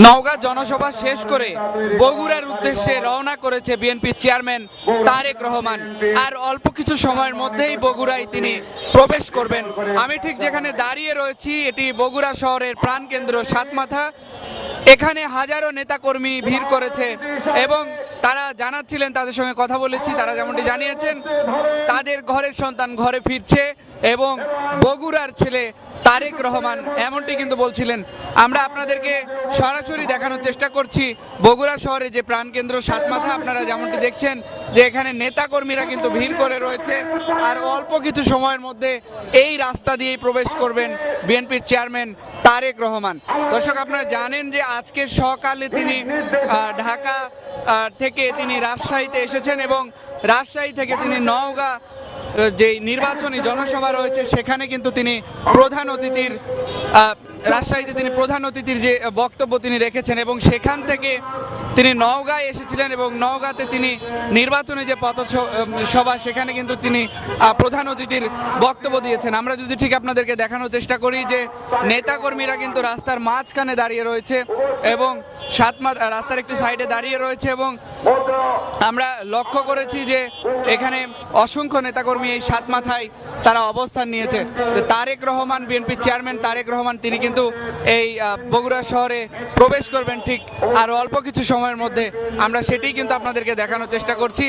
নওগাঁ জনসভা শেষ করে বগুড়ার উদ্দেশ্যে রওনা করেছে বিএনপির চেয়ারম্যান তারেক রহমান। আর অল্প কিছু সময়ের মধ্যেই বগুড়ায় তিনি প্রবেশ করবেন। আমি ঠিক যেখানে দাঁড়িয়ে রয়েছি এটি বগুড়া শহরের প্রাণকেন্দ্র সাতমাথা। এখানে হাজারো নেতাকর্মী ভিড় করেছে এবং তারা জানাচ্ছিলেন, তাদের সঙ্গে কথা বলেছি, তারা যেমনটি জানিয়েছেন তাদের ঘরের সন্তান ঘরে ফিরছে এবং বগুড়ার ছেলে তারেক রহমান এমনটি কিন্তু বলছিলেন। আমরা আপনাদেরকে সরাসরি দেখানোর চেষ্টা করছি বগুড়া শহরে যে প্রাণকেন্দ্র সাতমাথা। আপনারা যেমনটি দেখছেন যে এখানে নেতাকর্মীরা কিন্তু ভিড় করে রয়েছে আর অল্প কিছু সময়ের মধ্যে এই রাস্তা দিয়েই প্রবেশ করবেন বিএনপির চেয়ারম্যান তারেক রহমান। দর্শক, আপনারা জানেন যে আজকে সকালে তিনি ঢাকা থেকে তিনি রাজশাহীতে এসেছেন এবং রাজশাহী থেকে তিনি নওগাঁ যে নির্বাচনী জনসভা রয়েছে সেখানে কিন্তু তিনি প্রধান অতিথির রাজশাহীতে তিনি প্রধান অতিথির যে বক্তব্য তিনি রেখেছেন এবং সেখান থেকে তিনি নওগাঁয় এসেছিলেন এবং নওগাঁতে তিনি নির্বাচনী যে পথসভা সেখানে কিন্তু তিনি প্রধান অতিথির বক্তব্য দিয়েছেন। আমরা যদি ঠিক আপনাদেরকে দেখানোর চেষ্টা করি যে নেতাকর্মীরা কিন্তু রাস্তার মাঝখানে দাঁড়িয়ে রয়েছে এবং রাস্তার একটি সাইডে দাঁড়িয়ে রয়েছে এবং আমরা লক্ষ্য করেছি যে এখানে অসংখ্য নেতাকর্মী এই সাতমাথায় তারা অবস্থান নিয়েছে। তারেক রহমান, বিএনপির চেয়ারম্যান তারেক রহমান, তিনি কিন্তু এই বগুড়া শহরে প্রবেশ করবেন ঠিক আর অল্প কিছু সময়ের মধ্যে। আমরা সেটাই কিন্তু আপনাদেরকে দেখানোর চেষ্টা করছি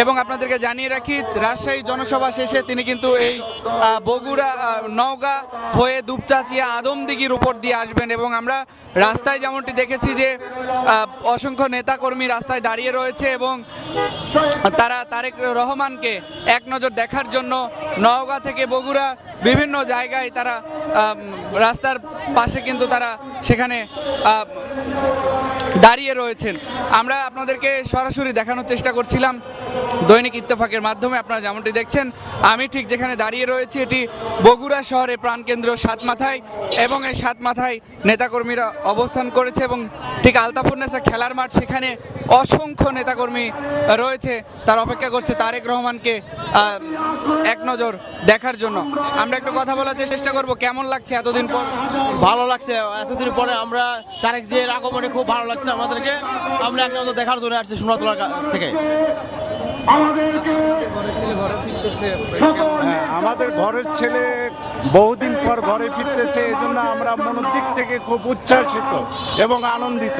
এবং আপনাদেরকে জানিয়ে রাখি রাজশাহী জনসভা শেষে তিনি কিন্তু এই বগুড়া নওগাঁ হয়ে দুপচাচিয়া আদমদিঘির উপর দিয়ে আসবেন এবং আমরা রাস্তায় যেমনটি দেখেছি যে অসংখ্য নেতাকর্মী রাস্তায় দাঁড়িয়ে রয়েছে এবং তারা তারেক রহমানকে এক নজর দেখার জন্য নওগাঁ থেকে বগুড়া বিভিন্ন জায়গায় তারা রাস্তার পাশে কিন্তু তারা সেখানে দাঁড়িয়ে রয়েছেন। আমরা আপনাদেরকে সরাসরি দেখানোর চেষ্টা করছিলাম দৈনিক ইত্তেফাকের মাধ্যমে। আপনারা যেমনটি দেখছেন আমি ঠিক যেখানে দাঁড়িয়ে রয়েছি এটি বগুড়া শহরে প্রাণকেন্দ্র সাতমাথায় এবং এই সাতমাথায় নেতাকর্মীরা অবস্থান করেছে এবং ঠিক আলতাফুন্নেসা খেলার মাঠ, সেখানে অসংখ্য নেতাকর্মী রয়েছে, তারা অপেক্ষা করছে তারেক রহমানকে এক নজর দেখার জন্য। আমরা একটু কথা বলার চেষ্টা করব, কেমন লাগছে এতদিন পর? ভালো লাগছে, এতদিন পরে আমরা তারেক জির আগমনে খুব ভালো লাগছে আমাদেরকে। আমরা এক নজর দেখার জন্য আসছি সোনাতলার থেকে। আমাদের ঘরের ছেলে বহুদিন পর ঘরে ফিরতেছে, এই জন্য আমরা মনের দিক থেকে খুব উচ্ছ্বাসিত এবং আনন্দিত।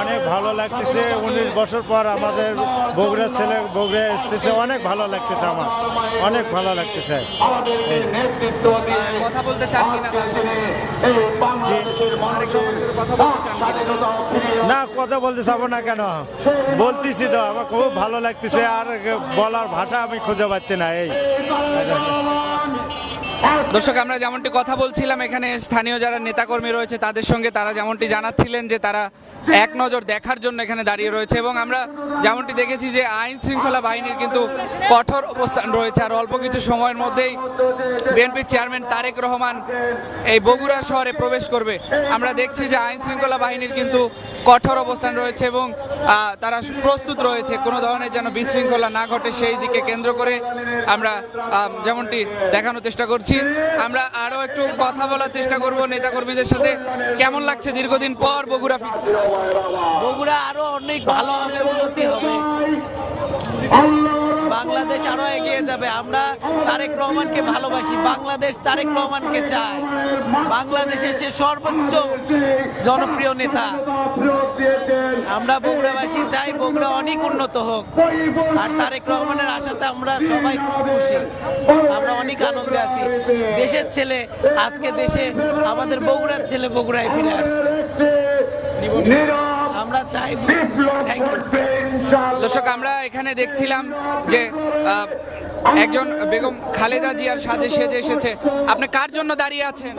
অনেক ভালো লাগতেছে, 19 বছর পর আমাদের বগুড়ার ছেলে বগুড়া আসতেছে, অনেক ভালো লাগতেছে, আমার অনেক ভালো লাগতেছে। কথা বলতে চান কিনা? না, কথা বলতে চাবো না কেন, বলতেছি তো, আমার খুব ভালো লাগতেছে আর বলার ভাষা আমি খুঁজে পাচ্ছি না। এই দর্শক, আমরা যেমনটি কথা বলছিলাম এখানে স্থানীয় যারা নেতাকর্মী রয়েছে তাদের সঙ্গে, তারা যেমনটি জানাচ্ছিলেন যে তারা এক নজর দেখার জন্য এখানে দাঁড়িয়ে রয়েছে এবং আমরা যেমনটি দেখেছি যে আইন শৃঙ্খলা বাহিনীর কিন্তু কঠোর অবস্থান রয়েছে আর অল্প কিছু সময়ের মধ্যেই বিএনপির চেয়ারম্যান তারেক রহমান এই বগুড়া শহরে প্রবেশ করবে। আমরা দেখছি যে আইন শৃঙ্খলা বাহিনীর কিন্তু কঠোর অবস্থান রয়েছে এবং তারা প্রস্তুত রয়েছে কোনো ধরনের যেন বিশৃঙ্খলা না ঘটে সেই দিকে কেন্দ্র করে আমরা যেমনটি দেখানোর চেষ্টা করছি। আমরা আরো একটু কথা বলার চেষ্টা করব নেতাকর্মীদের সাথে। কেমন লাগছে দীর্ঘদিন পর বগুড়া? বগুড়া আরো অনেক ভালো হবে, উন্নতি হবে, বাংলাদেশ আরো এগিয়ে যাবে। আমরা তারেক রহমানকে ভালোবাসি, বাংলাদেশ তারেক রহমানকে চায়, বাংলাদেশের সে সর্বোচ্চ জনপ্রিয় নেতা। আমরা বগুড়াবাসী চাই বগুড়া অনেক উন্নত হোক আর তারেক রহমানের আশাতে আমরা সবাই খুব খুশি, আমরা অনেক আনন্দে আছি। দেশের ছেলে আজকে দেশে, আমাদের বগুড়ার ছেলে বগুড়ায় ফিরে আসছে, আমরা চাই। দর্শক, আমরা এখানে দেখছিলাম যে একজন বেগম খালেদা জিয়ার সাজে সেজে এসেছে। আপনি কার জন্য দাঁড়িয়ে আছেন?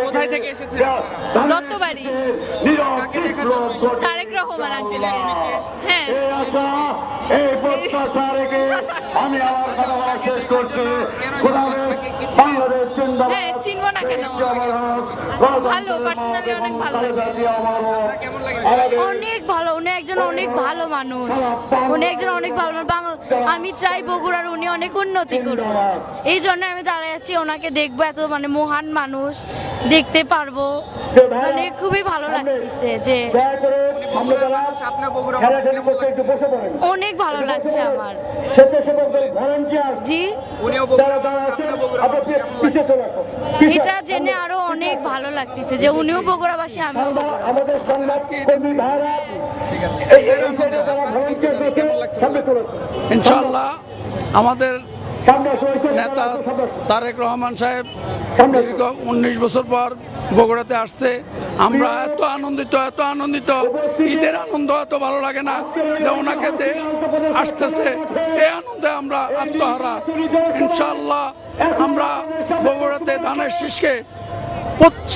কোথায় থেকে এসেছেন? দত্তবাড়ি। তারেক রহমান আঙ্কেল। হ্যাঁ, আমি আমার কথা বলা শেষ করছি। বাংলাদেশ জিন্দাবাদ। হ্যাঁ, চিনবো না কেন? ভালো, পার্সোনালি অনেক ভালো লাগে। অনেক ভালো, উনি একজন অনেক ভালো মানুষ, উনি একজন অনেক ভালো মানুষ। আমি চাই বগুড়ার উনি অনেক উন্নতি করুন, এই জন্য আমি দাঁড়ায় আছি, ওনাকে দেখবো, এত মানে মহান মানুষ দেখতে পারবো, মানে খুবই ভালো লাগতেছে যে অনেক ভালো লাগছে আমার। জি, এটা জেনে আরো অনেক ভালো লাগতেছে যে উনিও বগুড়াবাসী, আমিও ইনশাল্লাহ আমাদের নেতা তারেক রহমান সাহেব দীর্ঘ 19 বছর পর বগুড়াতে আসছে। আমরা এত আনন্দিত, ঈদের আনন্দ এত ভালো লাগে না যে ওনাকে আসতেছে, এই আনন্দে আমরা আত্মহারা। ইনশাল্লাহ আমরা বগুড়াতে ধানের শীষকে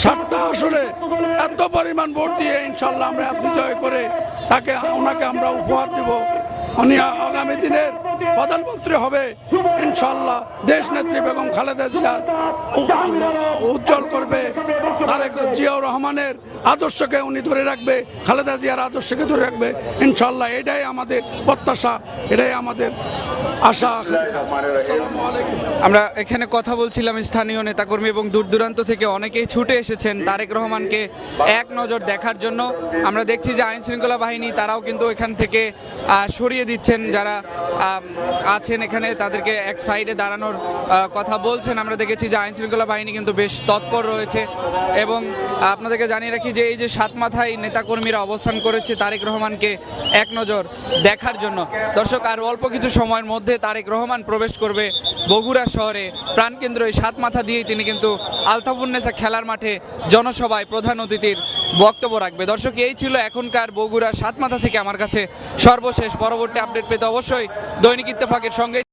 7টা আসলে এত পরিমাণ ভোট দিয়ে ইনশাল্লাহ আমরা বিজয় করে ওনাকে আমরা উপহার দেব। উনি আগামী দিনের প্রধানমন্ত্রী হবে ইনশাল্লাহ। দেশ নেত্রী বেগম খালেদা জিয়া উজ্জ্বল করবে, তারেক জিয়াউর রহমানের আদর্শকে উনি ধরে রাখবে, খালেদা জিয়ার আদর্শকে ধরে রাখবে ইনশাল্লাহ। এটাই আমাদের প্রত্যাশা, এটাই আমাদের আশা। আসসালামু আলাইকুম। আমরা এখানে কথা বলছিলাম স্থানীয় নেতাকর্মী এবং দূর দূরান্ত থেকে অনেকেই ছুটে এসেছেন তারেক রহমানকে এক নজর দেখার জন্য। আমরা দেখছি যে আইন শৃঙ্খলা বাহিনী তারাও কিন্তু এখান থেকে সরিয়ে দিচ্ছেন, যারা আছেন এখানে তাদেরকে এক সাইডে দাঁড়ানোর কথা বলছেন। আমরা দেখেছি যে আইন শৃঙ্খলা বাহিনী কিন্তু বেশ তৎপর রয়েছে এবং আপনাদেরকে জানিয়ে রাখি যে এই যে 7 মাথায় নেতাকর্মীরা অবস্থান করেছে তারেক রহমানকে এক নজর দেখার জন্য। দর্শক, আর অল্প কিছু সময়ের মধ্যে তারেক রহমান প্রবেশ করবে বগুড়া শহরে প্রাণকেন্দ্র এই 7 মাথা দিয়েই তিনি কিন্তু আলতাফুন্নেসা খেলার মাঠে জনসভায় প্রধান অতিথির বক্তব্য রাখবে। দর্শক, এই ছিল এখনকার বগুড়া 7 মাথা থেকে আমার কাছে সর্বশেষ। পরবর্তী আপডেট পেতে অবশ্যই দৈনিক ইত্তেফাকের সঙ্গেই